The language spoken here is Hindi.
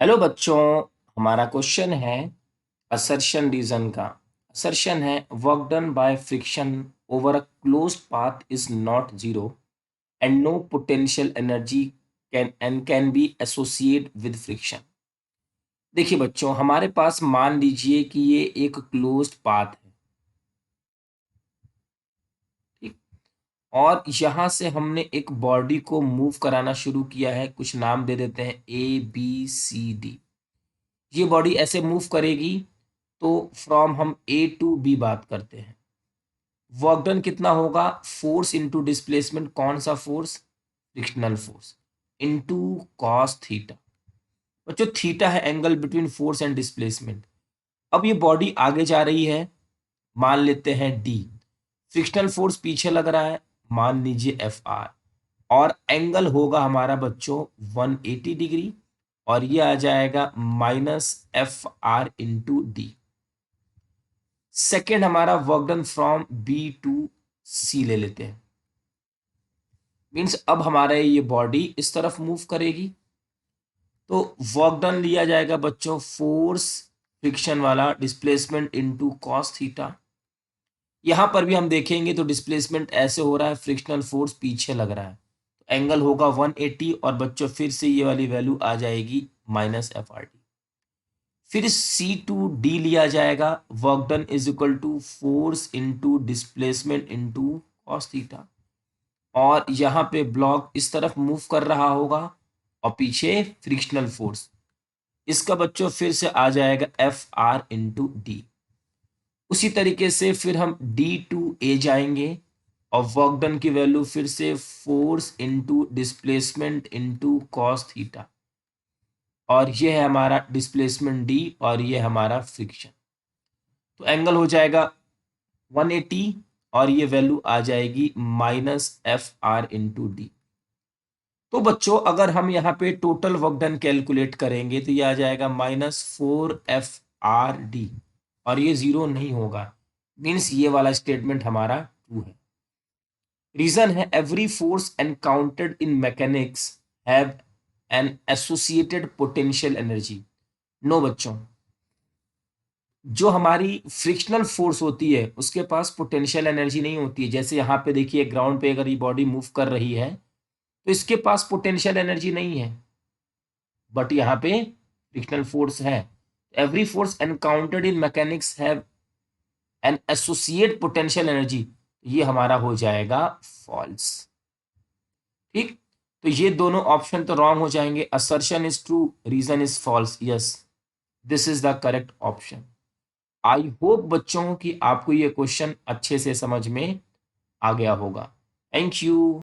हेलो बच्चों, हमारा क्वेश्चन है असर्शन रीजन का। असर्शन है work done by friction over a closed path is not zero and no potential energy can be associate with friction. देखिए बच्चों, हमारे पास मान लीजिए कि ये एक क्लोज्ड पाथ है, ठीक। और यहाँ से हमने एक बॉडी को मूव कराना शुरू किया है, कुछ नाम दे देते हैं ABCD। ये बॉडी ऐसे मूव करेगी तो फ्रॉम हम A to B बात करते हैं। वर्क डन कितना होगा? Force into displacement. कौन सा force? Frictional force into cos theta. बच्चों, थीटा है angle between force and displacement. अब ये बॉडी आगे जा रही है, मान लेते हैं D। फ्रिक्शनल फोर्स पीछे लग रहा है, मान लीजिए FR। और एंगल होगा हमारा बच्चों 180 डिग्री, और ये आ जाएगा -FR/D। सेकेंड हमारा work done from B to C ले लेते हैं। मीन्स अब हमारा ये बॉडी इस तरफ मूव करेगी, तो वर्क डन लिया जाएगा बच्चों फोर्स फ्रिक्शन वाला डिस्प्लेसमेंट इनटू कॉस थीटा। यहां पर भी हम देखेंगे तो डिस्प्लेसमेंट ऐसे हो रहा है, फ्रिक्शनल फोर्स पीछे लग रहा है, तो एंगल होगा 180, और बच्चों फिर से ये वाली वैल्यू आ जाएगी -FRD। फिर C to D लिया जाएगा, work done is equal to force into displacement into cos theta. और यहाँ पे ब्लॉक इस तरफ मूव कर रहा होगा और पीछे फ्रिक्शनल फोर्स, इसका बच्चों फिर से आ जाएगा FR/D। उसी तरीके से फिर हम D to A जाएंगे, और वर्क डन की वैल्यू फिर से force into displacement into cos theta. और ये है हमारा डिस्प्लेसमेंट D, और ये हमारा फ्रिक्शन। तो एंगल हो जाएगा 180, और ये वैल्यू आ जाएगी -FR/D। तो बच्चों, अगर हम यहाँ पे टोटल वर्क डन कैलकुलेट करेंगे तो ये आ जाएगा -4FRD, और ये जीरो नहीं होगा, मीन्स ये वाला स्टेटमेंट हमारा ट्रू है। रीजन है every force encountered in mechanics have an associated potential energy. No बच्चों, जो हमारी फ्रिक्शनल फोर्स होती है उसके पास पोटेंशियल एनर्जी नहीं होती है। जैसे यहाँ पे देखिए, ग्राउंड पे अगर ये बॉडी मूव कर रही है तो इसके पास पोटेंशियल एनर्जी नहीं है, बट यहाँ पे फ्रिक्शनल फोर्स है। Every force encountered in mechanics have an associate potential energy, ये हमारा हो जाएगा फॉल्स, ठीक। तो ये दोनों ऑप्शन तो रॉन्ग हो जाएंगे। Assertion is true, reason is false. Yes, this is the correct option. I hope बच्चों कि आपको ये क्वेश्चन अच्छे से समझ में आ गया होगा। Thank you.